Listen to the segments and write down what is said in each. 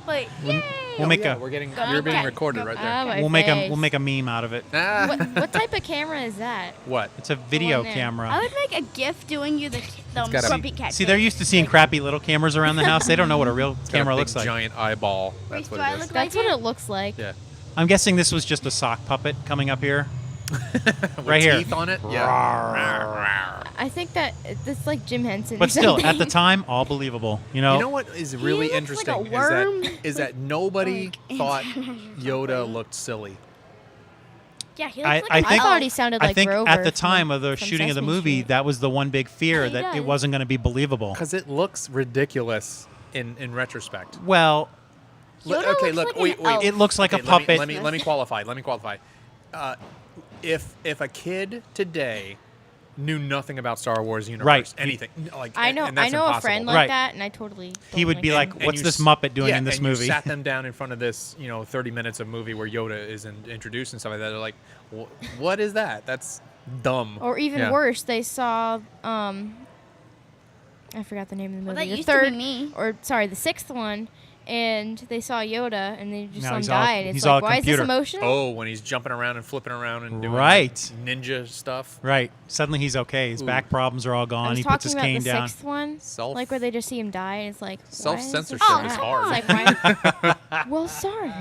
Wait, yay! We'll make you're being recorded right there. We'll make a meme out of it. What type of camera is that? What? It's a video there. camera. I would make a GIF doing you the grumpy cat. See, they're used to seeing crappy little cameras around the house. They don't know what a real It's camera got a big, looks like. giant eyeball. That's what it is. That's what it looks like. Yeah. I'm guessing this was just a sock puppet coming up here. With right here. teeth on it? Yeah. I think that it's like Jim Henson. But or still, something. at the time, all believable. You know what is really looks interesting like a worm. is that nobody Like, thought Indiana Yoda looked silly. Yeah, he I looks like think- I thought he sounded like I think Grover at the from- time of the from shooting of the Sesame movie, Street. that was the one big fear, Yeah, he that it does. wasn't going to be believable. Because it looks ridiculous in retrospect. Well, Yoda Okay, looks look, like an wait. elf. it looks like Okay, a puppet. Let me qualify. If a kid today knew nothing about Star Wars universe, Right. anything, like I know and that's a impossible. friend like Right. that, and I totally. He would be like, And "What's you this s- Muppet doing yeah, in this and movie?" You sat them down in front of this, 30 minutes of movie where Yoda is introduced and stuff like that. They're like, "What is that? That's dumb." Or even Yeah. worse, they saw I forgot the name of the Well, movie. that The used to third, be me. or sorry, the sixth one, and they saw Yoda, and they just Now saw him he's all- die, and it's he's like, all why is computer. this emotional? Oh, when he's jumping around and flipping around and doing Right. ninja stuff. Right. Suddenly he's okay. His Ooh. back problems are all I gone. was He talking puts his about cane the down. sixth one, Self- like where they just see him die, and it's like, why is this Self-censorship sad? is hard. It's like, why? Well, sorry.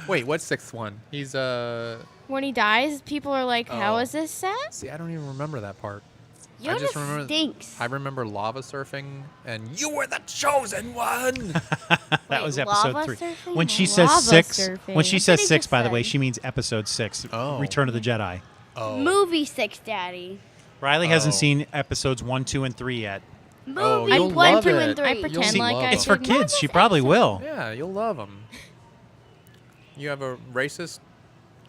Wait, what's sixth one? He's When he dies, people are like, how Oh. is this sad? See, I don't even remember that part. I Yoda just remember stinks. I remember lava surfing and you were the chosen one. That was Wait, episode lava 3. surfing? When she says Lava 6, surfing. when she What says did he 6, just by the way, say? she means episode 6, Oh. Return of the Jedi. Oh. Movie 6, Daddy. Riley hasn't Oh. seen episodes 1, 2, and 3 yet. Oh, Movie you'll 1, love 2, it. and 3. I pretend see, like love I it. It's for did kids. not. She probably will. Yeah, you'll love them. You have a racist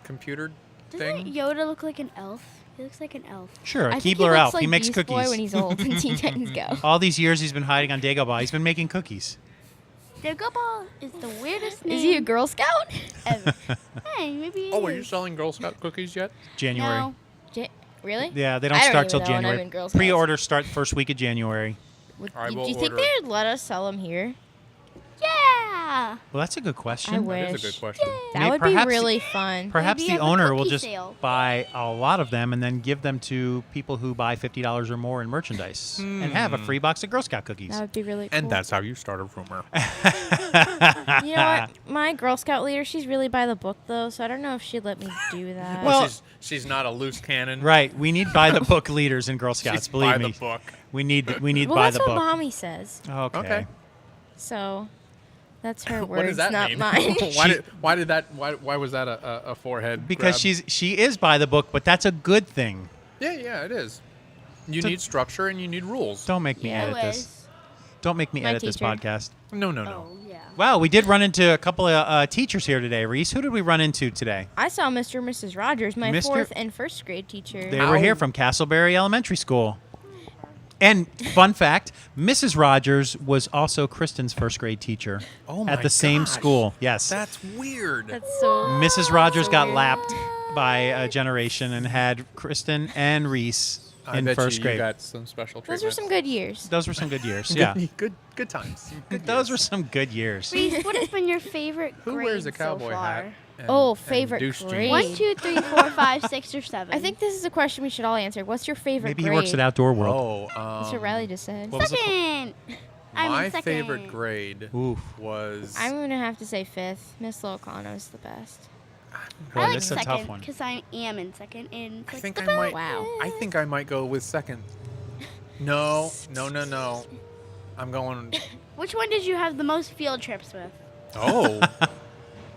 computer Doesn't thing? Yoda look like an elf? He looks like an elf. Sure, a I think he Keebler looks elf. like He makes Beast Boy cookies. when he's old in Teen Titans Go. All these years he's been hiding on Dagobah. He's been making cookies. Dagobah is the weirdest name Is he a Girl Scout? ever. Hey, maybe he Oh, are is. you selling Girl Scout cookies yet? January. No. Really? Yeah, they don't I don't start even till know when I'm January. in Girl Scouts. Pre-orders start first week of January. All right, Do we'll you think order it. they'd let us sell them here? Yeah. Well, that's a good question. I That wish. is a good question. That would Perhaps- be really fun. Perhaps Maybe the have a owner will cookie just sale. buy a lot of them and then give them to people who buy $50 or more in merchandise and have a free box of Girl Scout cookies. That would be really cool. And that's how you start a rumor. You know what? My Girl Scout leader, she's really by the book, though, so I don't know if she'd let me do that. Well- she's not a loose cannon. Right. We need by the book leaders in Girl Scouts. She's Believe by me. the book. We need well, by that's the what book. Mommy says. Okay. Okay. So that's her words, What does that not mean? mine. Why was that a forehead? Because grab? she is by the book, but that's a good thing. Yeah, it is. You So- need structure and you need rules. Don't make me Yeah. edit this. Don't make me My edit this teacher. podcast. No. Oh, yeah. Wow, we did run into a couple of teachers here today. Reese, who did we run into today? I saw Mr. and Mrs. Rogers, my Mr. 4th and 1st grade teacher. They were here Ow. from Castleberry Elementary School. And fun fact, Mrs. Rogers was also Kristen's first grade teacher Oh my at the same gosh. school. Yes. That's weird. That's so. Mrs. Rogers so got weird. lapped by a generation and had Kristen and Reese I in bet first you grade. got some special treatment. Those were some good years. Those were some good years. Yeah. Good times. Those were some good years. Reese, what has been your favorite Who grade wears a cowboy so far? hat? and- Oh, and favorite douche jeans? grade. 1, 2, 3, 4, 5, 6, or 7. I think this is a question we should all answer. What's your favorite Maybe grade? he works at Outdoor World. Oh, That's what Riley just said. What was it? second. I'm my in second. favorite grade Oof. was. I'm going to have to say 5th. Miss Locano's the best. Boy, I like this is a second tough one. because I am in second. And I like think the I might. Wow. I think I might go with second. No. I'm going. Which one did you have the most field trips with? Oh.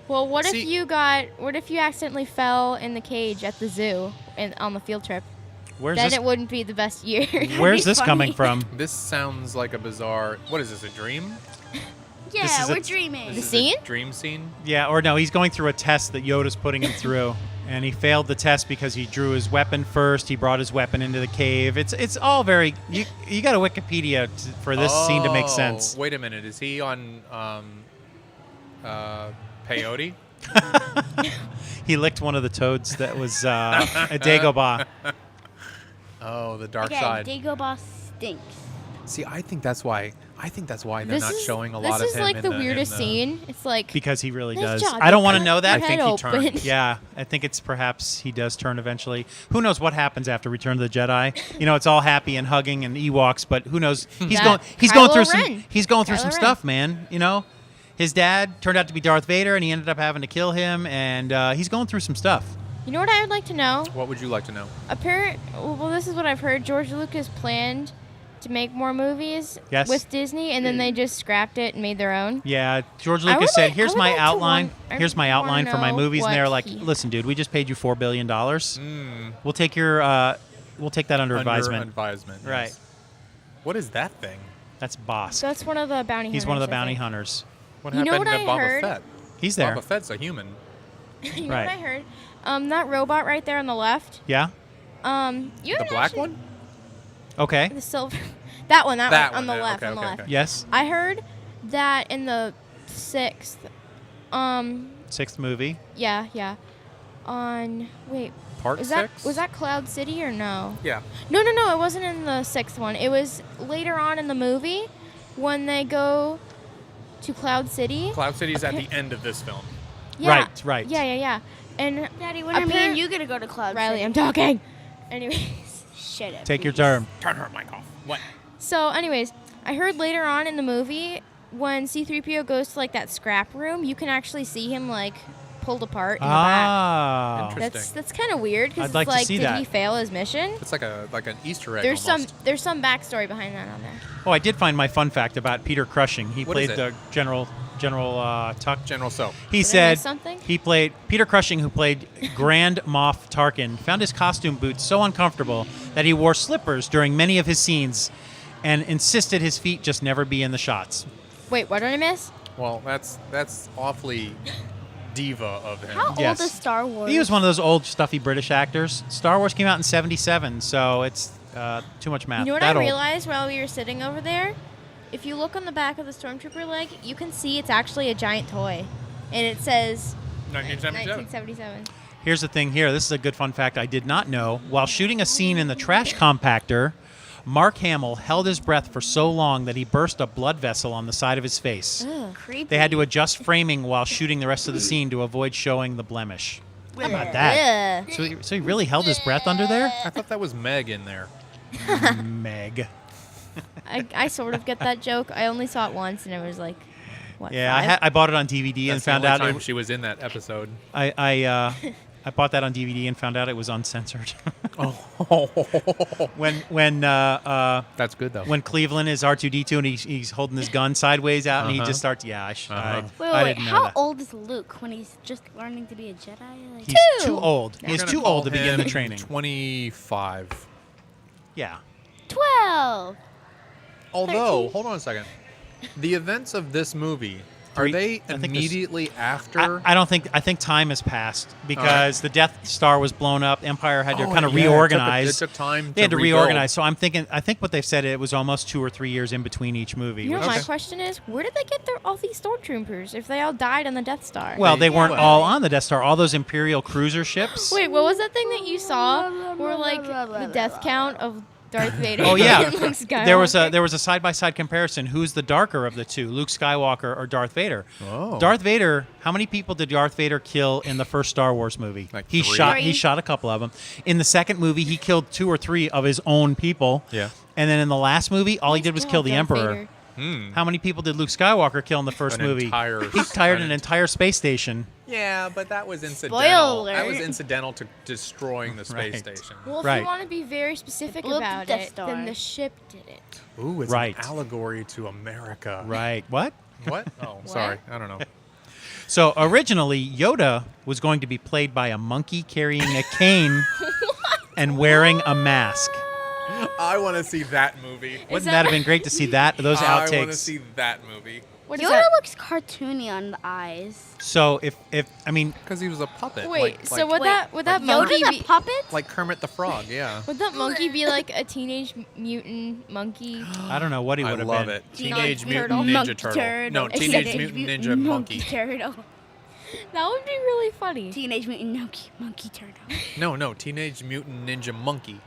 Well, what See- if you accidentally fell in the cage at the zoo and on the field trip? Where's Then this? it wouldn't be the best year. Where's be this coming funny. from? This sounds like a bizarre. What is this? A dream? Yeah, is we're a- dreaming. This The is a scene? dream scene. Yeah, or no, he's going through a test that Yoda's putting him through, and he failed the test because he drew his weapon first. He brought his weapon into the cave. It's all very. You got a Wikipedia for this scene to make sense. Wait a minute. Is he on peyote? He licked one of the toads that was a Dagobah. Oh, the dark Okay, side. Dagobah stinks. See, I think that's why they're not showing a lot of This is him. like in the in weirdest scene. It's like Because he really nice does. job, I don't you want to cut know that. your I think head he open. turned. Yeah, I think it's perhaps he does turn eventually. Who knows what happens after Return of the Jedi? You know, it's all happy and hugging and Ewoks, but who knows? He's That going. He's Kylo going through some. Ren. He's going through Kylo some Ren. stuff, man. You know, his dad turned out to be Darth Vader, and he ended up having to kill him, and he's going through some stuff. You know what I would like to know? What would you like to know? Well, this is what I've heard. George Lucas planned to make more movies Yes. with Disney, and then they just scrapped it and made their own. Yeah, George I would Lucas said, like- I "Here's would my like to outline. I Here's my wanna outline for my know movies." And they're what like, he- "Listen, dude, we just paid you $4 billion. Mm, We'll take your. We'll take that under advisement." Advisement. Yes. Right. What is that thing? That's Bosk. That's one of the bounty hunters. He's one of the I bounty think. hunters. What You know happened what to I Boba heard? Fett? He's there. Boba Fett's a human. You know Right. what I heard? That robot right there on the left. Yeah. You The haven't black actually- one? Okay. The silver. That one. That That one on one, the yeah, left. okay, On the okay, left. okay. Yes. I heard that in the 6th. Sixth movie. Yeah. Wait. Part Was 6? that Cloud City or no? Yeah. No. It wasn't in the 6th one. It was later on in the movie when they go to Cloud City. Cloud City's at the end of this film. Yeah. Right. Yeah. And Daddy, when are me Apparent- and you gonna go to Cloud Riley, City? I'm talking. Anyways. Shut up. Take your please. turn. Turn her mic off. What? So, anyways, I heard later on in the movie when C-3PO goes to like that scrap room, you can actually see him like pulled apart in the back. Ah. Interesting. That's kind of weird because I'd it's like to see did that. he fail his mission? It's like an Easter egg. There's almost. some backstory behind that on there. Oh, I did find my fun fact about Peter Cushing. He What is played it? the General Tuck. General So. He Did I said miss something? he played Peter Cushing, who played Grand Moff Tarkin, found his costume boots so uncomfortable that he wore slippers during many of his scenes, and insisted his feet just never be in the shots. Wait, what did I miss? Well, that's awfully diva of him. How Yes. old is Star Wars? He was one of those old stuffy British actors. Star Wars came out in '77, so it's too much math. You know what That I old. realized while we were sitting over there? If you look on the back of the Stormtrooper leg, you can see it's actually a giant toy, and it says 1977. 1977. Here's the thing here. This is a good fun fact I did not know. While shooting a scene in the trash compactor, Mark Hamill held his breath for so long that he burst a blood vessel on the side of his face. Ugh. creepy. They had to adjust framing while shooting the rest of the scene to avoid showing the blemish. How about that? Ugh. So he really held his breath under there? I thought that was Meg in there. Meg. I sort of get that joke. I only saw it once, and it was like, what? Yeah, 5? I bought it on DVD and That's the found only out time it, she was in that episode. I bought that on DVD and found out it was uncensored. Oh, that's good though. when Cleveland is R2D2 and he's holding his gun sideways out and he Uh-huh. just starts, Uh-huh. I didn't know how that. old is Luke when he's just learning to be a Jedi? Like, He's too old. We're He's gonna too call old to begin the him training. 25. Yeah. 12. Although, 13. hold on a second. The events of this movie, are Three- they I think there's- immediately after? I think time has passed because the Death Star was blown up. Empire had to kind of yeah, reorganize. It took time They had to rebuild. reorganize. So I think what they've said, it was almost 2 or 3 years in between each movie. You know which what my is- question is? Where did they get all these stormtroopers if they all died on the Death Star? well, they weren't Yeah. all on the Death Star. All those Imperial cruiser ships. Wait, what was that thing that you saw where like the death count of Darth Vader? Oh yeah, and Luke Skywalker? there was a side-by-side comparison. Who's the darker of the two, Luke Skywalker or Darth Vader? Oh. Darth Vader. How many people did Darth Vader kill in the first Star Wars movie? Like he 3? shot. 3. He shot a couple of them. In the second movie, he killed 2 or 3 of his own people. Yeah. And then in the last movie, all he Nice did was job, kill the Darth Emperor. Vader. How many people did Luke Skywalker kill in the first An movie? entire He tired an planet. entire space station. Yeah, but that was incidental. Spoiler That was alert. incidental to destroying the space Right. station. Well, if Right. you want to be very specific It blew up the about Death it, Star. then the ship did it. Ooh, it's Right. an allegory to America. Right. What? What? Oh, sorry. I don't know. So originally, Yoda was going to be played by a monkey carrying a cane and wearing a mask. I want to see that movie. Wouldn't that that have been great to see those I want to outtakes? see that movie. What is Yoda that? looks cartoony on the eyes. So if I mean, Because he was a puppet. Wait, so would Wait, that monkey Yoda's be? a puppet? Like Kermit the Frog, yeah. Would that monkey be like a teenage mutant monkey? I don't know what he I would have love been. it. Teenage Mutant Turtle. Ninja Monkey Turtle. No, Turtle. Teenage Mutant Ninja Monkey. Turtle. That would be really funny. Teenage Mutant Monkey Turtle. No, Teenage Mutant Ninja Monkey.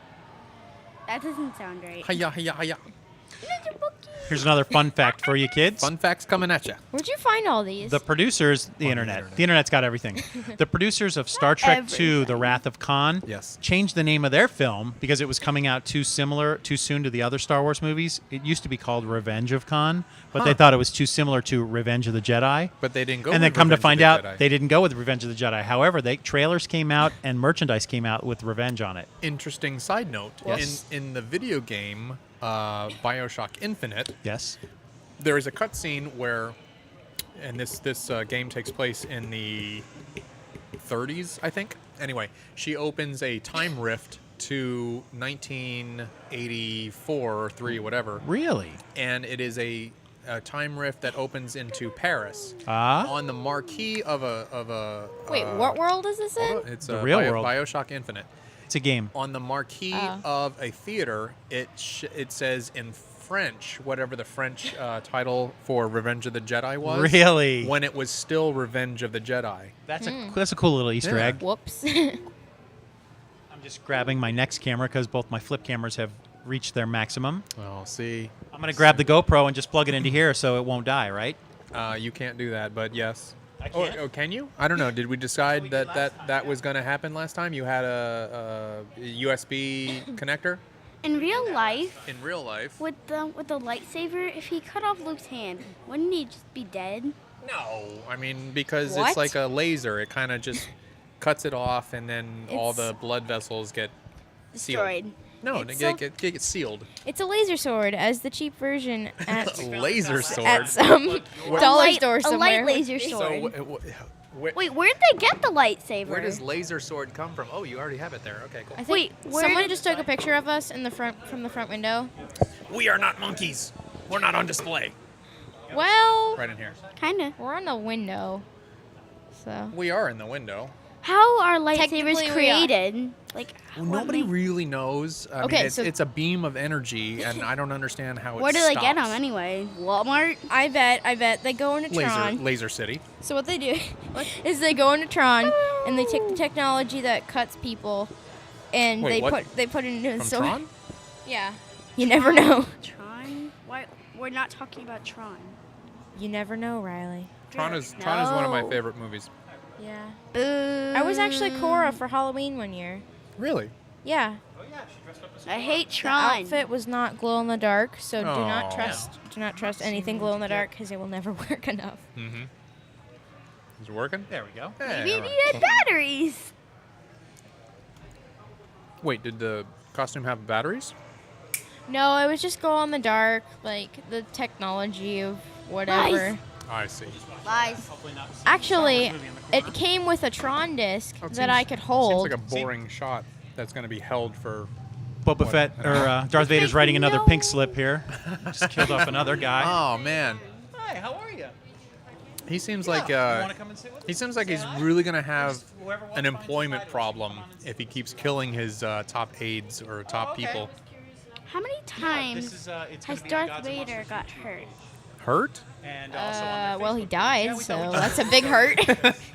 That doesn't sound right. Hiya, hiya, hiya. Here's another fun fact for you kids. Fun facts coming at you. Where'd you find all these? The producers, the internet. The internet's got everything. The producers of Star Trek II: The Wrath of Khan Yes. changed the name of their film because it was coming out too soon to the other Star Wars movies. It used to be called Revenge of Khan, but they thought it was too similar to Revenge of the Jedi. But they didn't go. And with then come to Revenge of find the out, Jedi. they didn't go with Revenge of the Jedi. However, trailers came out and merchandise came out with Revenge on it. Interesting side note. Yes. In the video game BioShock Infinite, Yes. there is a cutscene where, and this game takes place in the 30s, I think. Anyway, she opens a time rift to 1984 or 3, whatever, Really? and it is a time rift that opens into Paris. Ah. On the marquee of a Wait, what world is this in? It's The real world. BioShock Infinite. It's a game. On the marquee of a theater, it says in French, whatever the French title for Revenge of the Jedi was. Really? When it was still Revenge of the Jedi. That's a cool little Easter Yeah. egg. Whoops. I'm just grabbing my next camera because both my flip cameras have reached their maximum. Oh, see. I'm going to grab the GoPro and just plug it into here so it won't die, right? You can't do that, but yes. I can't? Oh, can you? I don't know. Did we decide that was going to happen last time? You had a USB connector? In real life, In real life? with the lightsaber, if he cut off Luke's hand, wouldn't he just be dead? No. I mean, because What? it's like a laser. It kind of just cuts it off, and then all It's- the blood vessels get sealed. Destroyed. No, It's they so- get sealed. It's a laser sword as the cheap version at Laser sword. at some dollar store A somewhere. light laser So, sword. where Wait, where'd they get the lightsaber? does laser sword come from? Oh, you already have it there. Okay, cool. I think Wait, where someone did- just took a picture of us in the front from the front window. We are not monkeys. We're not on display. Well, Right in here. Kinda. we're on the window, so We are in the window. How are lightsabers Technically, we are. created? Like, Well, what nobody ma- really knows. I Okay, mean, so- it's a beam of energy, and I don't understand how it Where do they get them stops. anyway? Walmart? I bet they go into Tron. Laser City. So what they do is they go into Tron and they take the technology that cuts people, and Wait, what? they put it into a From sword. Tron? Yeah, you never know. Tron? Why? We're not talking about Tron. You never know, Riley. Tron is one of my No. favorite movies. Yeah. Boo. I was actually Cora for Halloween one year. Really? Yeah. I hate The Tron. outfit was not glow in the dark, so do Aw. not trust anything glow in the dark because it will never work enough. Mm-hmm. Is it working? There we go. Hey, We all right. needed batteries. Wait, did the costume have batteries? No, it was just glow in the dark, like the technology of whatever. Nice. I see. Lies. Actually, it came with a Tron disc Oh, it that I could hold. Seems like a boring shot that's going to be held for. Boba What? Fett or Darth Vader's writing another pink slip here. Just killed off another guy. Oh man, Hi, how are you? he seems You like wanna come and sit with he us? seems like he's really going to have an employment problem if he keeps killing his top aides or top okay. people. How many times It's has gonna be Darth Gods and Vader Monsters got feature. hurt? Hurt? And also on their Well, he Facebook died, page. Yeah, we so thought that's a big hurt.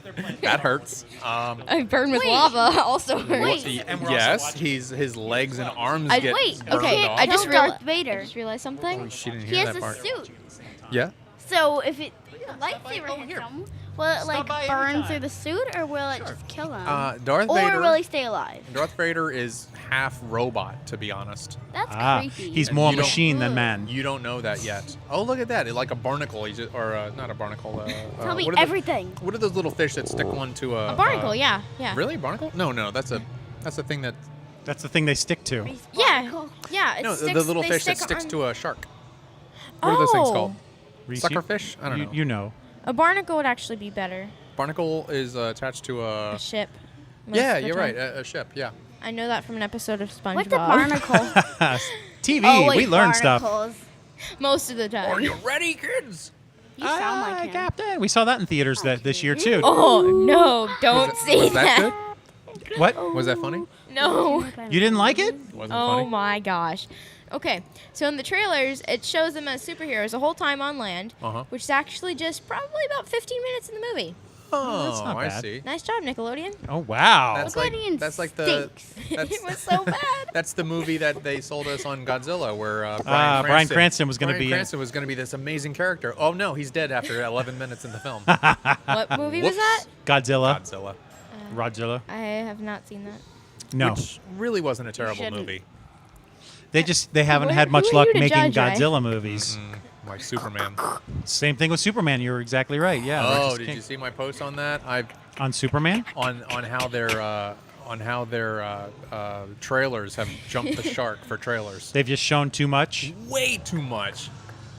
they're playing That hurts. I burned with Wait. lava also hurts. Wait. And we're also Yes, watching his legs and arms I- get wait, burned okay, off. I just Kill Darth realized. Vader. I just realized something. She didn't He hear has that a part. suit. Yeah. So if it the by. lightsaber Oh, hits here. him, will it Stop by like burn anytime. through the suit, or will it just kill him? Darth or Vader. will he stay alive? Darth Vader is half robot, to be honest. That's creepy. He's And more you don't- machine than man. You don't know that yet. Oh, look at that! Like a barnacle, not a barnacle. Tell me what are the- everything. What are those little fish that stick one to a? A barnacle, yeah. Really, barnacle? No, that's a thing that. That's the thing they stick to. Yeah, yeah. It No, sticks, the little they fish that stick sticks on- to a shark. What are those things Oh. called? Reese, Suckerfish? I don't know. You know. A barnacle would actually be better. Barnacle is attached to A a. ship. most Yeah, of the you're time. right. A ship. Yeah. I know that from an episode of SpongeBob. What's a barnacle? TV, Oh, wait, we learn stuff. barnacles. Most of the time. Are you ready, kids? You sound like him. Captain. We saw that in theaters this year too. Oh no! Don't Was say that good? What? Was that funny? No. You didn't like it? Wasn't Oh funny. my gosh. Okay, so in the trailers, it shows them as superheroes the whole time on land, Uh-huh. which is actually just probably about 15 minutes in the movie. Oh, that's not I bad. see. Nice job, Nickelodeon. Oh wow. Nickelodeon that's like the stinks. It was so bad. that's the movie that they sold us on Godzilla, where Bryan Cranston was gonna Bryan be in- Cranston was going to be this amazing character. Oh no, he's dead after 11 minutes in the film. What movie was Whoops. that? Godzilla. Godzilla, Godzilla. I have not seen that. No, which really wasn't a terrible shouldn't. movie. they haven't had Who much are luck you to making judge, Godzilla movies. Like Superman. Same thing with Superman. You were exactly right. Yeah. Oh, Just did can't- you see my post on that? I on Superman? on how their trailers have jumped the shark for trailers. They've just shown too much. Way too much.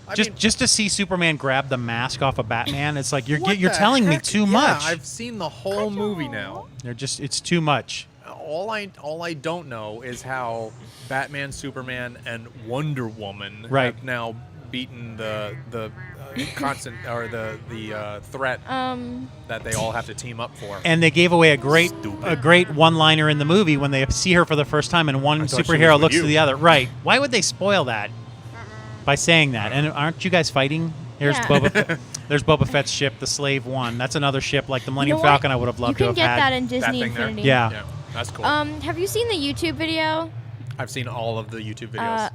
I mean, Just to see Superman grab the mask off of Batman, it's like you're what you're the telling me heck? too Yeah, much. I've seen the whole movie now. It's too much. All I don't know is how Batman, Superman, and Wonder Woman Right. have now beaten the constant or the threat that they all have to team up for. And they gave away a great one-liner in the movie when they see her for the first time, and one I thought she superhero was with looks to you. the other. Right? Why would they spoil that by saying that? And aren't you guys fighting? Here's Yeah. Boba. There's Boba Fett's ship, the Slave One. That's another ship like the Millennium You know what? Falcon. I would have loved You to can have get had. that in Disney thing there? Infinity. Yeah. Yeah, that's cool. Have you seen the YouTube video? I've seen all of the YouTube videos.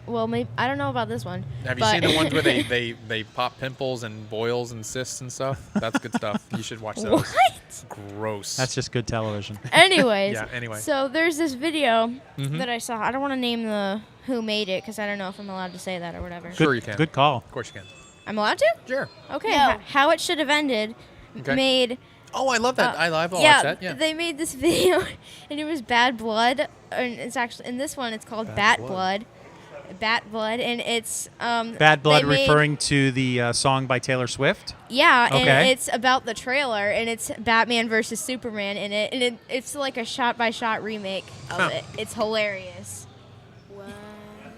Well, maybe I don't know about this one. Have you but- seen the ones where they pop pimples and boils and cysts and stuff? That's good stuff. You should watch those. What? Gross. That's just good television. Anyways. Yeah, anyway. So there's this video Mhm. that I saw. I don't want to name the who made it because I don't know if I'm allowed to say that or whatever. Sure Good, you can. Good call. Of course you can. I'm allowed to? Sure. Okay. No. How it should have ended. Okay. Made. Oh, I love that. I've watched yeah, that. Yeah. They made this video, and it was Bad Blood, and it's actually in this one it's called Bad Bat Blood. Blood. Bat Blood, and it's Bad Blood they made- referring to the song by Taylor Swift. Yeah, Okay. and it's about the trailer, and it's Batman versus Superman in it, and it's like a shot-by-shot remake of Huh. it. It's hilarious. What?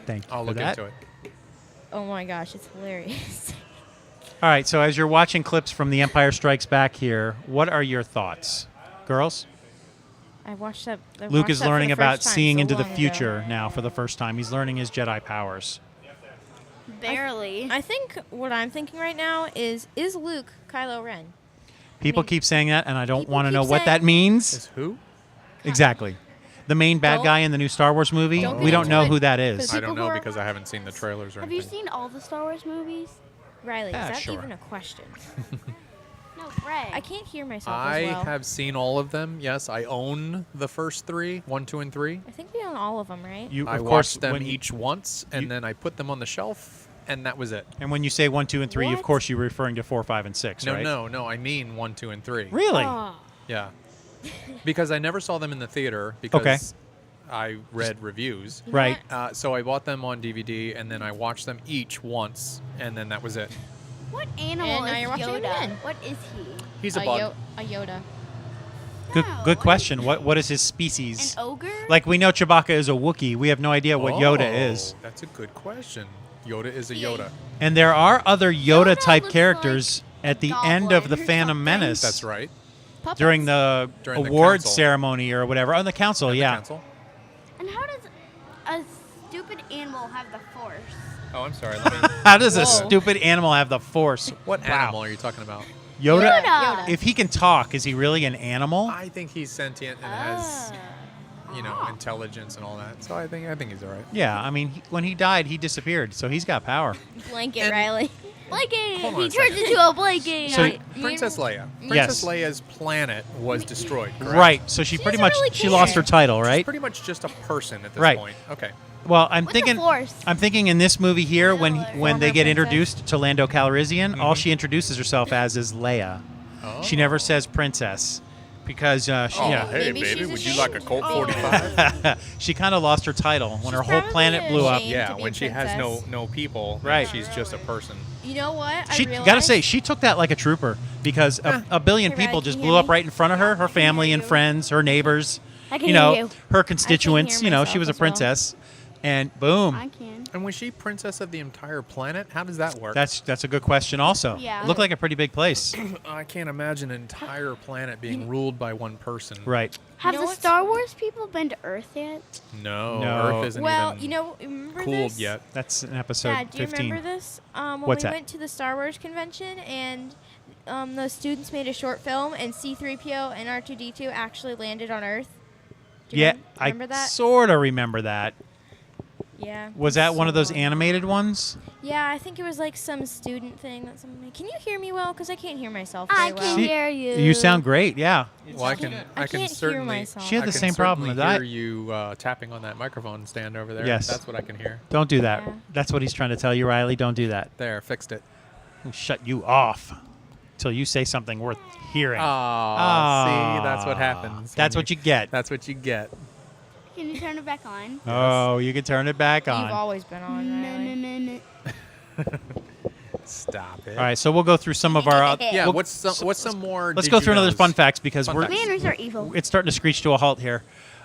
Thank you I'll for look that. into it. Oh my gosh, it's hilarious. All right, so as you're watching clips from The Empire Strikes Back here, what are your thoughts? Girls? I watched that. Luke is learning about seeing into the future. future now for the first time. He's learning his Jedi powers. Barely. I think what I'm thinking right now is Luke Kylo Ren? People mean, keep saying that, and I don't people want to keep know what that saying- means. Is who? Exactly. The main bad Don't- guy in the new Star Wars movie, Don't we get don't into know it, who that 'cause is. I don't People know who are- because I haven't seen the trailers or Have you anything. seen all the Star Wars movies? Riley, Yeah, is that sure. even a question? No, Greg. I can't hear myself I as well. have seen all of them. Yes, I own the first three, 1, 2, and 3. I think we own all of them, right? You, I of course, watched them when, each once, and you- then I put them on the shelf, and that was it. and when you say 1, 2, and 3, of What? course you're referring to 4, 5, and 6, No, right? no, I mean 1, 2, and 3. Really? Oh. Yeah. Because I never saw them in the theater because Okay. I read reviews. You know Right. what? So I bought them on DVD, and then I watched them each once, and then that was it. What animal And now is you're watching it Yoda? again. What is he? He's a bug. A Yoda. Good, No, good what question. is What is his An species? ogre? Like we know Chewbacca is a Wookiee. We have no idea what Yoda is. Oh, that's a good question. Yoda is a Yeah. Yoda. And there are other Yoda Yoda-type looks characters at the end of the goblin or Phantom something. Menace. That's right. Puppets. During the During the award council. ceremony or whatever. On the council, And the yeah. council. And how does a stupid animal have the Force? Oh, I'm sorry. Let me. How does a Whoa. stupid animal have the Force? What Wow. animal are you talking about? Yoda? Yoda. If he can talk, is he really an animal? I think he's sentient and has, intelligence and all that. So I think he's all right. Yeah, I mean, when he died, he disappeared, so he's got power. Blanket, And- Riley. Blanket! Hold on He a turns second. into a blanket! So- Princess Leia. Yes. Princess Leia's planet was destroyed. Correct? Right, so she pretty doesn't much really she lost her care. title, She's right? pretty much just a person at this Right. point. Okay. Well, I'm With the thinking Force. I'm thinking in this movie here when Really? when they Former get princess. introduced to Lando Calrissian, all Mhm. she introduces herself as is Leia. Oh. She never says princess because she, Oh, yeah. hey, Maybe baby, she's would you ashamed. like a Colt Oh. 45? she kind of lost her title when her She's whole probably planet blew up. ashamed. Yeah, to be when she has princess. no people, then Right. she's just a person. You know what? She I realized, gotta say she took that like a trooper because a billion Hey, Riley, people can just you blew hear up me? right in front of her. Her I can hear family and you. friends, her neighbors, I can you hear know, you. her constituents. hear You know, myself she was a as well. princess, and boom. I can. And was she princess of the entire planet? How does that work? That's a good question. Also, Yeah. looked like a pretty big place, I can't imagine an entire planet being ruled by one person. right? Have know the what's- Star Wars people been to Earth yet? No, No. Earth isn't well, even you know, remember cooled this? yet. That's an episode Dad, do you 15. remember this? When What's we that? went to the Star Wars convention and those students made a short film, and C-3PO and R2-D2 actually landed on Earth? Do you remember I that? sort of remember that. Yeah. Was that one of those So- animated ones? Yeah, I think it was like some student thing that someone. Can you hear me well? Because I can't hear myself I very can well. hear you. You sound great. Yeah. Well, I can I can't hear certainly. myself. She had I the can same problem certainly as I. hear you tapping on that microphone stand over there. Yes. That's what I can hear. Don't do that. Yeah. That's what he's trying to tell you, Riley. Don't do that. There, fixed it. We'll shut you off until you say something worth hearing. See, that's what happens. That's when what you get. That's what you get. Can you turn it back on? Oh, you can turn it back You've on. All always been on, No, Riley. no, no, no. Stop it. right, so we'll go through some of our. Yeah. we'll- What's some more? Let's did go you through another knows? fun facts because Fun we're. facts. Manners are evil. It's starting to screech to a halt here.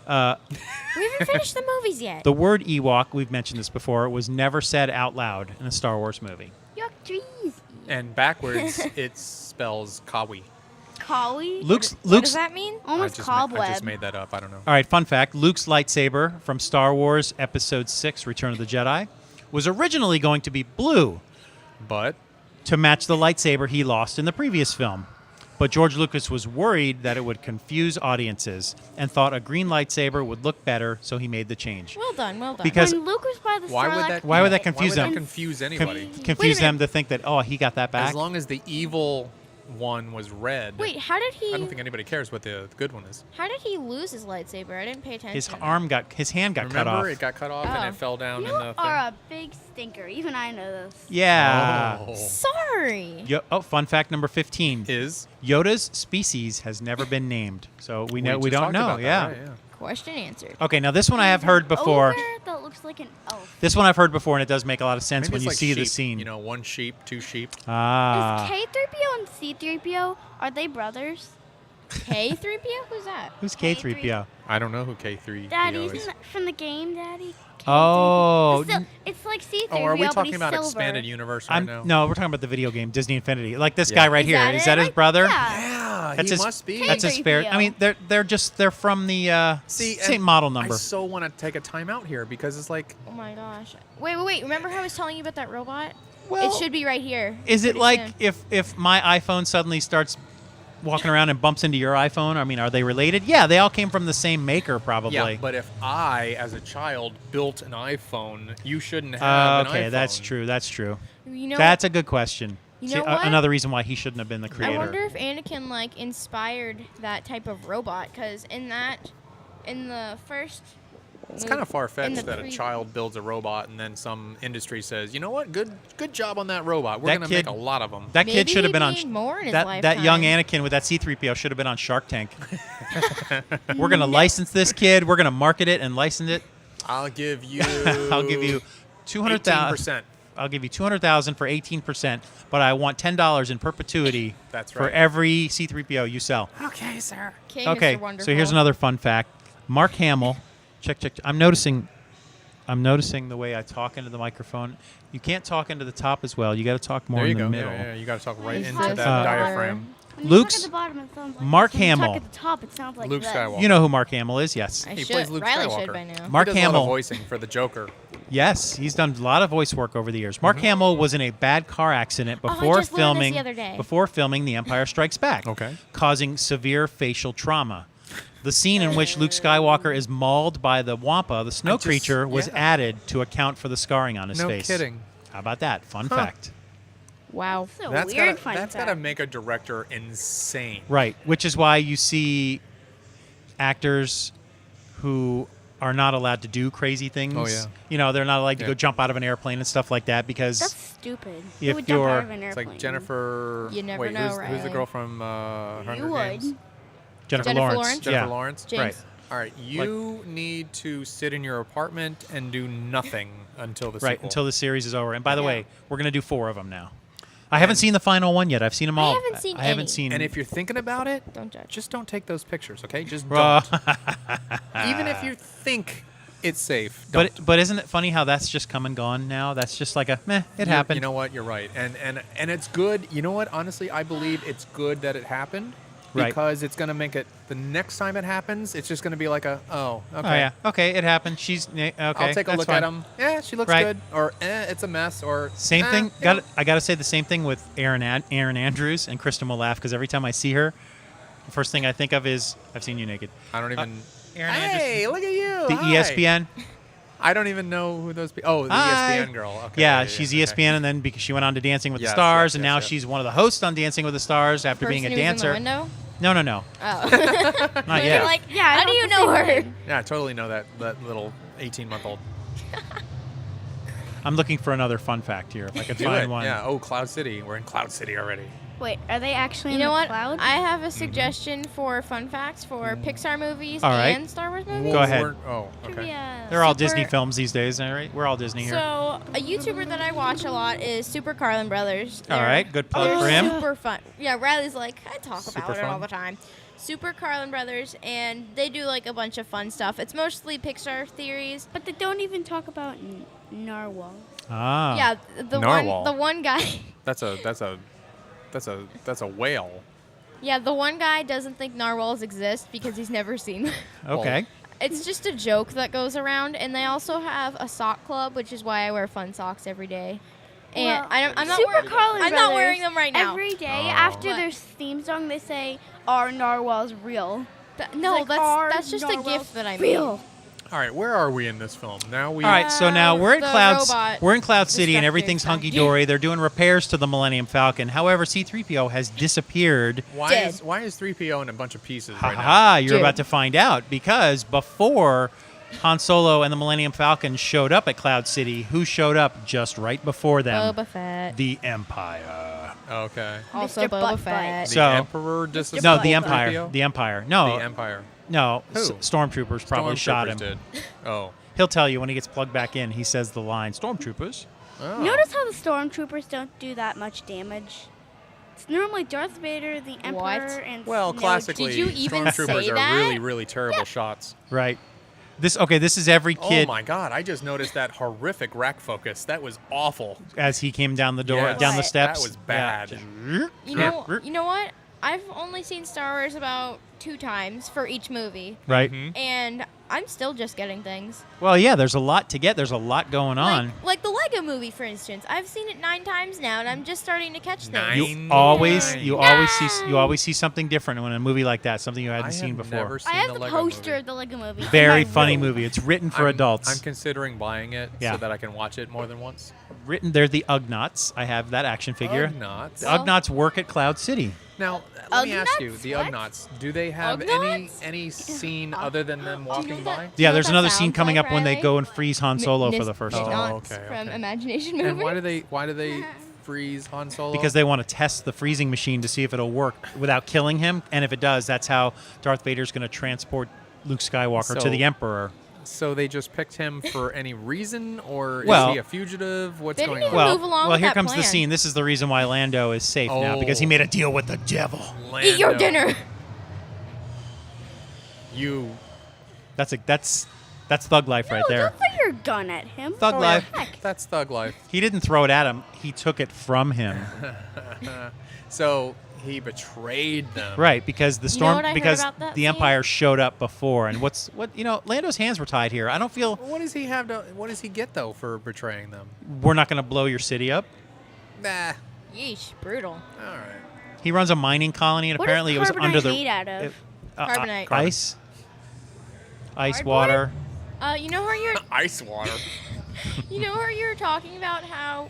We haven't finished the movies yet. The word Ewok, we've mentioned this before, was never said out loud in a Star Wars movie. Yuck trees. And backwards, it spells Kawi. Collie. What does Luke's. that mean? Almost I cobweb. just made that up. I don't know. All right, fun fact: Luke's lightsaber from Star Wars Episode 6: Return of the Jedi was originally going to be blue But to match the lightsaber he lost in the previous film. But George Lucas was worried that it would confuse audiences and thought a green lightsaber would look better, so he made the change. Well done, well done. Because- When Luke was by the why would Sarlacc that? Why would that confuse Why would them? that confuse Con- anybody? confuse Wait a them to think that, oh, he got that back. As long as the evil one was red. Wait, how did he? I don't think anybody cares what the good one is. How did he lose his lightsaber? I didn't pay attention. his hand got cut Remember, off. it got cut off and Oh. it fell down You in the thing. are a big stinker. Even I know this. Yeah. Oh. Sorry. Fun fact number 15. Is Yoda's species has never been named. So we just don't talked know. about that, Yeah. right, yeah. Question answered. Okay, now this one I have heard before. Ogre that looks like an elf. This one I've heard before, and it does make a lot of sense Maybe when it's you like see the sheep, scene. You know, one sheep, two sheep. Ah. Is K-3PO and C-3PO, are they brothers? K-3PO? Who's that? Who's K3PO? I don't know who K3PO Daddy, is. isn't that from the game, Daddy? Oh, It's like C-3PO, Oh, are we but talking he's about silver. expanded universe right now? No, we're talking about the video game Disney Infinity. Like this Yeah. guy right Is here. that Is it? that his Like, brother? Yeah. Yeah, That's he his, must be. That's his fair. I mean, they're from the See, same and model number. I so want to take a time out here because it's like, Oh my gosh. Wait. Remember how I was telling you about that robot? Well, it should be right here. Is it pretty like soon. if my iPhone suddenly starts walking around and bumps into your iPhone? I mean, are they related? Yeah, they all came from the same maker, probably. yeah, but if I, as a child, built an iPhone, you shouldn't have an Okay, iPhone. that's true. That's true. You know, That's a good question. You See, know what? another reason why he shouldn't have been the I creator. wonder if Anakin like inspired that type of robot, because in the first. It's kind of in far-fetched the that a pre- child builds a robot and then some industry says, you know what, good job on that robot. We're That going to kid- make a lot of them. That kid Maybe should have he been on made more in his that young lifetime. Anakin with that C-3PO should have been on Shark Tank. We're gonna license this kid. We're gonna market it and license it. I'll give you I'll give you 200,000. 18%. I'll give you 200,000 for 18%, but I want $10 in perpetuity That's for right. every C-3PO you sell. Okay, sir. Okay, Okay, Mr. Wonderful. so here's another fun fact. Mark Hamill, check. I'm noticing the way I talk into the microphone. You can't talk into the top as well. You got to talk more There you in the go. middle. Yeah, you got to talk right He's into so that smart. diaphragm. When Luke's- you talk at the bottom, it sounds like Mark this. When you Hamill. talk at the top, it sounds like Luke this. Skywalker. You know who Mark Hamill is? Yes. I He should. plays Luke Riley Skywalker. should by now. Mark he does a lot Hamill. of voicing for the Joker. Yes, he's done a lot of voice work over the years. Mark Hamill was in a bad car accident Oh, I before just learned this filming the other day. The Empire Strikes Back, Okay. causing severe facial trauma. The scene in which Luke Skywalker is mauled by the Wampa, the snow just- creature, was yeah. added to account for the scarring on his No face. kidding. How about that? Fun Huh. fact. Wow. That's a That's weird gotta, fun that's fact. got to make a director insane. Right, which is why you see actors who are not allowed to do crazy things. Oh, yeah. You know, they're not allowed to Yeah. go jump out of an airplane and stuff like that because That's stupid. If Who would jump you're- out of an It's airplane? like Jennifer. You never wait, know, who's the Riley. girl from Hunger You would. Games? Jennifer Jennifer Lawrence. Lawrence? Jennifer Yeah. Lawrence. James. Right. All right, you need to sit in your apartment and do nothing until the Right, sequel. until the series is over. And by the Yeah. way, we're going to do 4 of them now. I haven't seen the final one yet. I've seen them all. haven't seen I haven't any. seen. And if you're thinking about it, Don't judge. just don't take those pictures, okay? Just Uh, don't. Even if you think it's safe, don't. but isn't it funny how that's just come and gone now? That's just like a meh. It You- happened. You know what? You're right. And it's good. You know what? Honestly, I believe it's good that it happened Right. because it's going to make it the next time it happens, it's just going to be like okay. Oh yeah. Okay, it happened. Okay. I'll take a that's look fine. at him. Yeah, she looks Right. good. Or it's a mess. Or Same thing. you know. I got to say the same thing with Aaron Andrews, and Kristen will laugh because every time I see her, the first thing I think of is I've seen you naked. I don't even. Aaron Hey, Andrews, look at you. the Hi. ESPN. I don't even know who those people. Oh, the Hi. ESPN girl. Okay, Yeah, she's okay. ESPN, and then because she went on to Dancing with Yes, the Stars, yes, and yes, now yes. she's one of the hosts on Dancing with the Stars after being a Person who was dancer. in the window? No. Oh. Not You're yet. like, Yeah, I how do don't you the know same her? thing. Yeah, I totally know that little 18-month-old. I'm looking for another fun fact here if I could Do find it. one. Yeah. Oh, Cloud City. We're in Cloud City already. Wait, are they actually You in know the what? cloud? I have Mm-hmm. a suggestion for fun facts for Pixar movies All right. and Star Wars movies. Go ahead. Oh, okay. Trivia. They're all Super- Disney films these days, all right? We're all Disney here. So, a YouTuber that I watch a lot is Super Carlin Brothers. All They're- right, good plug they're for him. Super fun. Yeah, Riley's like, I talk Super about it all fun. the time. Super Carlin Brothers, and they do like a bunch of fun stuff. It's mostly Pixar theories. But they don't even talk about narwhals. Ah. Yeah, Narwhal. the one guy. That's a whale. Yeah, the one guy doesn't think narwhals exist because he's never seen them. Okay. It's just a joke that goes around, and they also have a sock club, which is why I wear fun socks every day. And Well, I'm not Super wearing. Carlin I'm not Brothers, wearing them right now. Every day Oh. after But- their theme song, they say, "Are narwhals real?" No, like, are that's just a narwhals gift that I made. real? All right, where are we in this film? Now we. All right, so now we're in the Clouds. robot We're in Cloud City, and destructive everything's stuff. hunky dory. They're doing repairs to the Millennium Falcon. However, C-3PO has disappeared. Why Dead. is 3PO in a bunch of pieces Ha right ha now? ha! You're Dude. about to find out because before Han Solo and the Millennium Falcon showed up at Cloud City, who showed up just right before them? Boba Fett. The Empire. Okay. Also Mr. Boba Butt Fett. The So- Emperor disappeared. No, Butt the Butt. Empire. 3PO? The Empire. No, The Empire. no. Who? Stormtroopers probably shot him. Stormtroopers did. Oh. He'll tell you when he gets plugged back in. He says the line, "Stormtroopers." Oh. Notice how the stormtroopers don't do that much damage. It's normally Darth Vader, the Emperor, What? and Well, Snoke. classically, Did you even stormtroopers say are that? really, really terrible shots. Right. This is every kid Oh my God! I just noticed that horrific rack focus. That was awful. as he came down the door, Yes. down the What? steps. That was bad. Yeah. You know what? I've only seen Star Wars about 2 times for each movie, Right. Mhm. and I'm still just getting things. Well, yeah. There's a lot to get. There's a lot going on. Like the Lego movie, for instance. I've seen it 9 times now, and I'm just starting to catch things. Nine? You always Nine. always see something different when a movie like that, something you hadn't I seen have before. never seen I have the the Lego poster movie. of the Lego movie. in Very my funny room. movie. It's written for I'm adults. considering buying it Yeah. so that I can watch it more than once. Written. They're the Ugnaughts. I have that action figure. Ugnaughts. The Ugnaughts work at Cloud City. Now, let me ask you, Ugnaughts? the What? Ugnaughts, do they have Ugnaughts? any scene other than them walking by? Do you Yeah, know there's what another that scene sounds coming like, up when they Riley? go and freeze Han Solo for the first Oh, time Knots okay, from okay. Imagination Movie. And why do they freeze Han Solo? because they want to test the freezing machine to see if it'll work without killing him, and if it does, that's how Darth Vader's going to transport Luke Skywalker to So- the Emperor. So they just picked him for any reason, or Well- is he a fugitive? What's They going didn't on? even move along well, with here that comes the plan. scene. This is the reason why Lando is safe now because he Oh. made a deal with the devil. Eat your Lando. dinner. You. That's thug life right No, there. don't throw your gun at him. Thug Oh, life. yeah, that's thug life. He didn't throw it at him. He took it from him. So he betrayed them. Right, because the You know storm what I heard because about that the scene? Empire showed up before, and Lando's hands were tied here. I don't feel What does he have to? What does he get though for betraying them? we're not going to blow your city up. Nah. Yeesh, brutal. All right. He runs a mining colony, and What apparently is it was carbonite under the made out of? Carbonite. ice, ice Cardboard? water. You know how Ice water. you were talking about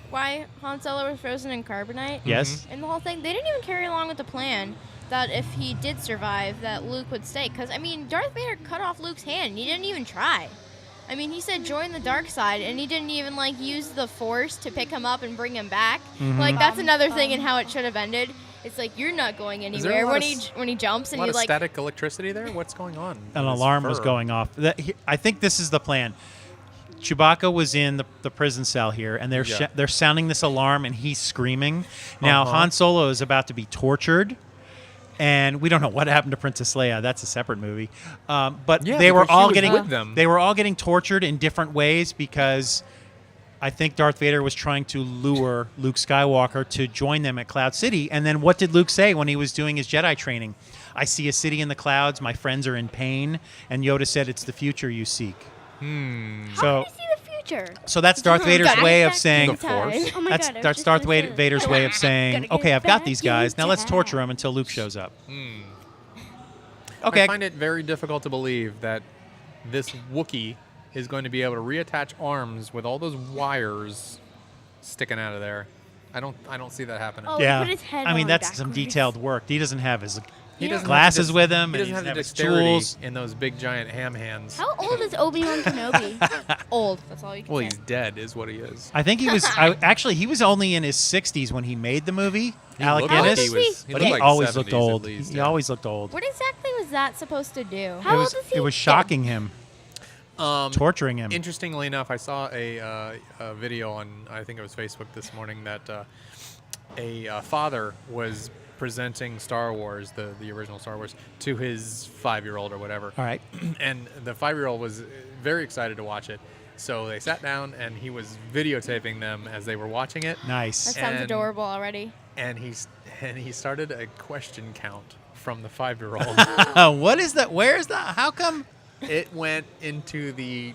why Han Solo was frozen in carbonite? Yes. And the whole thing, they didn't even carry along with the plan that if he did survive, that Luke would stay. Because, I mean, Darth Vader cut off Luke's hand. He didn't even try. I mean, he said join the dark side, and he didn't even, use the Force to pick him up and bring him back. Mhm. That's another thing in how it should have ended. It's like, you're not going Is there a anywhere lot when of when he jumps A and lot you, of static electricity there. What's going on? An with his alarm was fur? going off. I think this is the plan. Chewbacca was in the prison cell here, and they're Yeah. they're sounding this alarm, and he's screaming. Now Uh-huh. Han Solo is about to be tortured, and we don't know what happened to Princess Leia. That's a separate movie. But Yeah, they were because she all was getting with them. they were all getting tortured in different ways because I think Darth Vader was trying to lure Luke Skywalker to join them at Cloud City. And then what did Luke say when he was doing his Jedi training? I see a city in the clouds. My friends are in pain. And Yoda said, it's the future you seek. How So, do you see the future? so that's Darth Vader's Gotta way get of back saying, The Force. Oh my that's God, I was that's just Darth gonna say Vader's way of saying, Gotta get okay, I've got back these guys. Now let's in torture time. them until Luke shows up. I Okay. find it very difficult to believe that this Wookiee is going to be able to reattach arms with all those wires sticking out of there. I don't see that happening. Oh, Yeah. put his head I mean, on that's some backwards. detailed work. He doesn't have his He doesn't have glasses the with him, He and doesn't he have doesn't the have his dexterity tools. in those big giant ham hands. How old is Obi-Wan Kenobi? Old. That's all you can Well, say. he's dead, is what he is. I think he was actually he was only in his 60s when he made the movie. He Alec looked like Guinness, he was- he but looked he like always looked 70s at old. least, He yeah. always looked old. What exactly was that supposed to do? How it old was is he? it was shocking him, Um, torturing him. Interestingly enough, I saw a video on, I think it was Facebook this morning, that a father was presenting Star Wars, the original Star Wars, to his 5-year-old or whatever. All right. And the 5-year-old was very excited to watch it. So they sat down and he was videotaping them as they were watching it. Nice. That sounds and- adorable already. And he started a question count from the 5-year-old. What is that? Where is that? How come? It went into the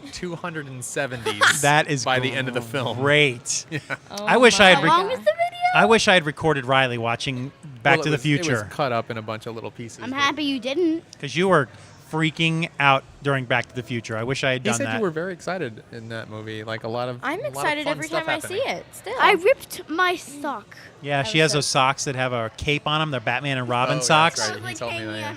270s That is by the end of the film. Great. Oh I wish I had my How long God. was the video? I wish I had recorded Riley watching Back Well, to it the was- It Future was cut up in a bunch of little pieces. I'm but happy you didn't. because you were freaking out during Back to the Future. I wish I had He done said that. you were very excited in that movie. Like a lot of. I'm a lot of excited fun every stuff time I see happening. it. Still. I ripped my sock. Yeah, she has those socks that have a cape on them. They're Batman and Robin Oh, that's socks. right. He told me that,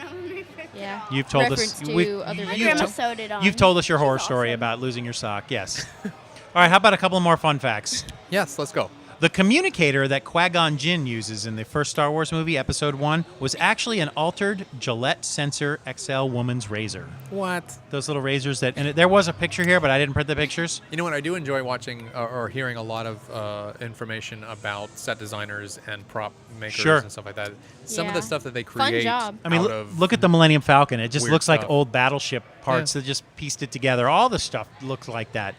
Yeah. You've told Reference us. to other My you've, grandma to- sewed it on. you've told us your She's horror story awesome. about losing your sock. Yes. All right. How about a couple more fun facts? Yes, let's go. The communicator that Qui-Gon Jinn uses in the first Star Wars movie, Episode 1, was actually an altered Gillette Sensor XL woman's razor. What? Those little razors that, and there was a picture here, but I didn't print the pictures. You know what? I do enjoy watching or hearing a lot of information about set designers and prop makers Sure. and stuff like that. Some of the Yeah. stuff that they Fun create. job. I mean, out of look at the Millennium Falcon. It just weird looks like stuff. old battleship parts Yeah. that just pieced it together. All the stuff looks like that.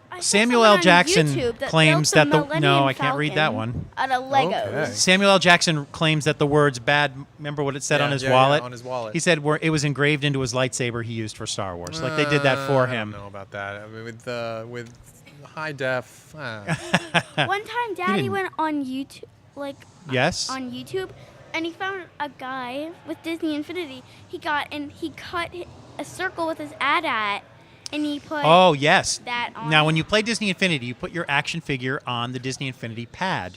I saw Samuel someone L. on Jackson YouTube that claims built that the no, Millennium I can't read that Falcon one. Out of Legos. Okay. Samuel L. Jackson claims that the words "bad." Remember what it said Yeah, on his yeah, yeah, wallet? on his wallet. He said it was engraved into his lightsaber he used for Star Wars. Like they did that for him. I don't know about that. I mean, with high def. One time, Daddy didn't- went on YouTube, Yes. on YouTube, and he found a guy with Disney Infinity. He cut a circle with his AT-AT, and he put Oh yes. that on. Now, when you play Disney Infinity, you put your action figure on the Disney Infinity pad.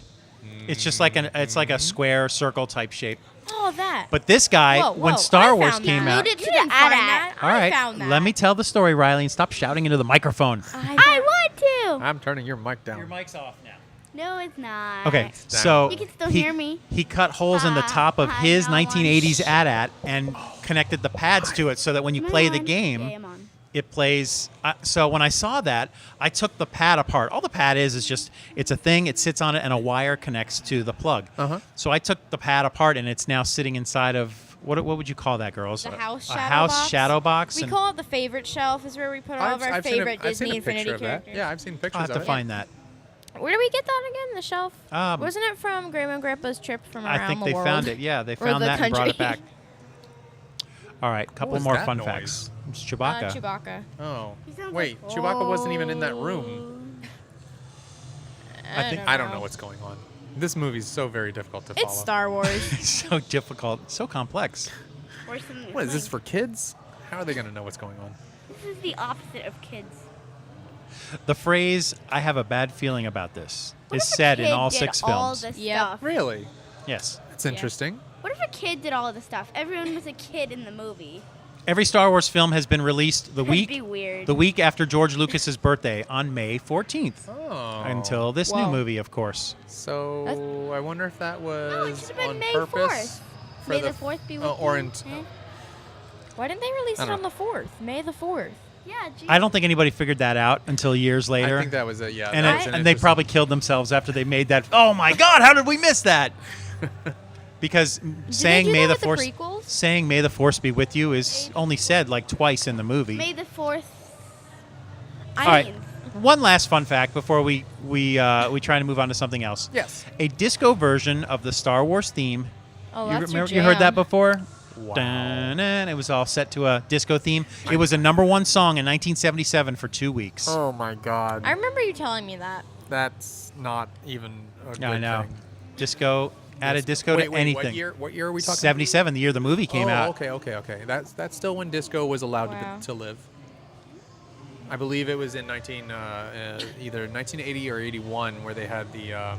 It's just like it's like a square circle type shape. Oh, that. But this guy, Whoa, when whoa, Star I Wars found came that. out, Glued it You to didn't the find AT-AT. that. all right, I found that. let me tell the story, Riley, and stop shouting into the microphone. I want to. I'm turning your mic down. mic's off now. No, it's not. Okay, so You can still he, hear me. He cut holes in the top of I his know, I'm 1980s AT-AT and connected the pads to it so that when you Am I play the on? game, Yeah, I'm on. it plays. So when I saw that, I took the pad apart. All the pad is just it's a thing. It sits on it, and a wire connects to the plug. Uh-huh. So I took the pad apart, and it's now sitting inside of what would you call that, girls? The house a shadow house box? shadow box. We and call it the favorite shelf. Is where we put all of our favorite I've seen Disney a picture Infinity of that. characters. Yeah, I've seen pictures I'll have of to it. find that. Where did we get that again? The shelf? Wasn't it from Grandma and Grandpa's trip from around I think the they world? found it. Yeah, they Or found the that and brought it country. back. All right, couple was more that fun noise? facts. It's Chewbacca. Chewbacca. Oh, He sounds wait, like, Chewbacca wasn't even in that room. I don't know what's going on. This movie's so very difficult to follow. It's Star Wars. So difficult, so complex. Worse than What is this for kids? How are they going to know what's going on? This is the opposite of kids. The phrase "I have a bad feeling about this" What is if a said in kid all did 6 all films. the Yep. stuff? Really? Yes. That's interesting. What if a kid did all the stuff? Everyone was a kid in the movie. Every Star Wars film has been released That'd be weird. the week after George Lucas's birthday on May 14th. Oh. Until this new Whoa. movie, of course. So I wonder if that was No, it should have been on May purpose. 4th. for May the 4th be with or you. in Eh? Why didn't they release I it don't on the 4th? May the 4th. Yeah, geez. I don't think anybody figured that out until years later. I think that was it. Yeah. and that it- was an and they interesting- probably killed themselves after they made that. Oh my God! How did we miss that? Because saying do "May that the with the Force" prequels? saying "May the Force be with you" is only said like twice in the movie. May the 4th. I All right. mean, one last fun fact before we try to move on to something else. Yes. A disco version of the Star Wars theme. Oh, You that's remember? your You heard that jam. before? Wow. Dun-dun, it was all set to a disco theme. It was a #1 song in 1977 for 2 weeks. Oh my God. I remember you telling me that. That's not even a good I know. thing. Disco added disco Wait, to wait, anything. What year are we talking? 77, the year the movie came out. Okay. That's still when disco was allowed Wow. to live. I believe it was in either 1980 or 81 where they had the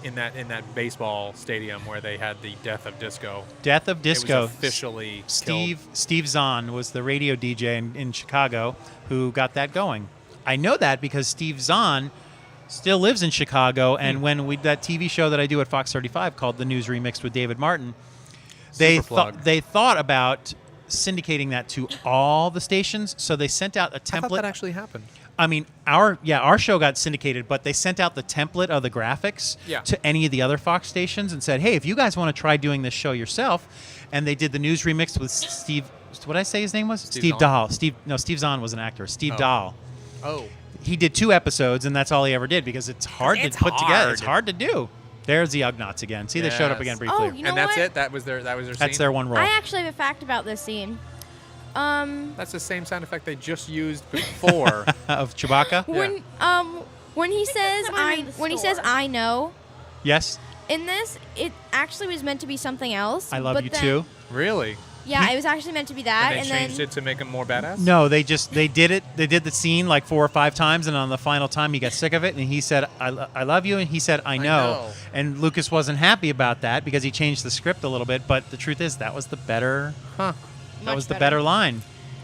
in that baseball stadium where they had the death of disco. Death of Disco. It was officially Steve Zahn was the radio DJ in Chicago who got that going. I know that because Steve Zahn still lives in Chicago, and when that TV show that I do at Fox 35 called The News Remixed with David Martin, they plug. thought about syndicating that to all the stations, so they sent out a I thought template. that actually happened. I mean, our show got syndicated, but they sent out the template of the graphics Yeah. to any of the other Fox stations and said, "Hey, if you guys want to try doing this show yourself," and they did the news remix with Steve. What did I say his name was? Steve Steve Zahn. Dahl. Steve Zahn was an actor. Steve Oh. Dahl. Oh. He did 2 episodes, and that's all he ever did because it's hard It's to put together. It's hard. hard to do. There's the Ugnaughts again. See, they showed up Yes. again briefly. Oh, you know And that's what? it. That was their That's scene? their one role. I actually have a fact about this scene. That's the same sound effect they just used before. of Chewbacca. When he says Someone in the when he says store. I know, Yes, in this it actually was meant to be something else. I love but you then- too. Really? Yeah, it was actually meant to be that, And they changed then it to make him more badass? No, they did it. They did the scene like 4 or 5 times, and on the final time, he got sick of it, and he said, "I love you," and he said, "I know." know. And Lucas wasn't happy about that because he changed the script a little bit. But the truth is, that was the better. Huh. That Much was the better. better line.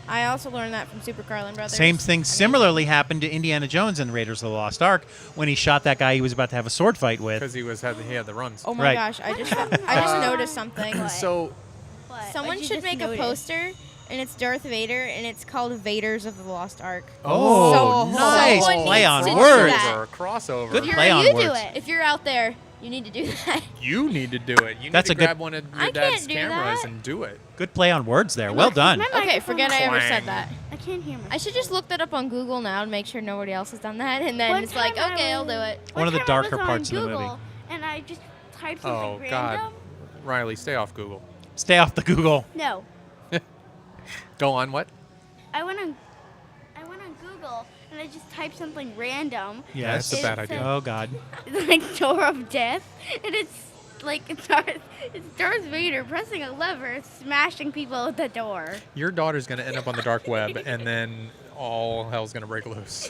I also learned that from Super Carlin Brothers. Same thing Amazing. similarly happened to Indiana Jones in Raiders of the Lost Ark when he shot that guy he was about to have a sword fight with. Because he had the runs. Oh my Right. gosh, I just noticed something. What? So What? Someone What'd you should just make notice? a poster, and it's Darth Vader, and it's called Vaders of the Lost Ark. Oh, So- nice someone play needs on to do words. that. Crossover. Good You're- play on you words. do it. If you're out there, you need to do that. You need to do it. You That's need a to good- grab one of I your dad's can't do cameras that. and do it. Good play on words there. Well done. My Okay, microphone- forget I ever said Clang. that. I can't hear myself. I should just look that up on Google now to make sure nobody else has done that, and then One it's like, time I okay, I'll was- do it. One of the time I was darker on parts of the movie. Google, and I just typed something Oh, God. random. Riley, stay off Google. Stay off the Google. No, Go on, what? I went on Google and I just typed something random. Yes. That's a bad idea. Oh God. It's like Door of Death, and it's like it's Darth Vader pressing a lever, smashing people with the door. Your daughter's going to end up on the dark web, and then all hell's going to break loose.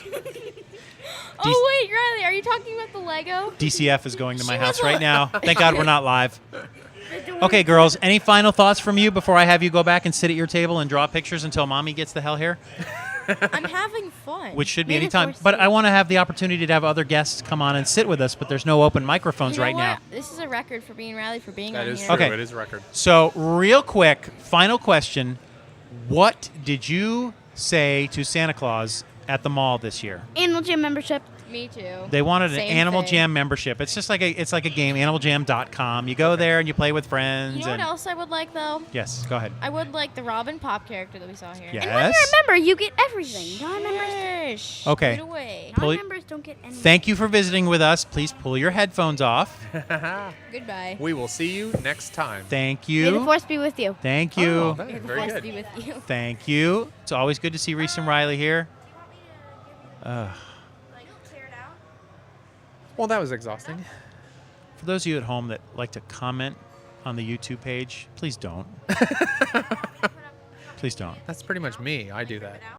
Oh wait, Riley, are you talking about the Lego? DCF is going to my She house was right a- now. Thank God we're not live. The door Okay, girls, any final thoughts from you before I have you go back and sit at your table and draw pictures until mommy gets the hell here? I'm having fun. Which should be May the anytime. force But be I want to have the opportunity to have other guests come on and sit with us, but there's no open microphones You know right now. what? This is a record for being Riley for being That on is here. true. Okay. It is a record. So, real quick, final question. What did you say to Santa Claus at the mall this year? Animal Gym membership. Me too. They wanted an Same Animal thing. Jam membership. It's just like a game, animaljam.com. You go there and you play with friends. You know what and else I would like though? Yes, go ahead. I would like the Robin Pop character that we saw here. Yeah. And when you're Yes. a member, you get everything. Non-members, Shh, Okay. Get away. Pull- non-members don't get anything. Thank you for visiting with us. Please pull your headphones off. Goodbye. We will see you next time. Thank May the you. force be with you. Thank Oh, you. that May is the very force good. be with you. Thank you. It's always good to see Reese and Riley here. Well, that was exhausting. For those of you at home that like to comment on the YouTube page, please don't. Please don't. That's pretty much me. I do that.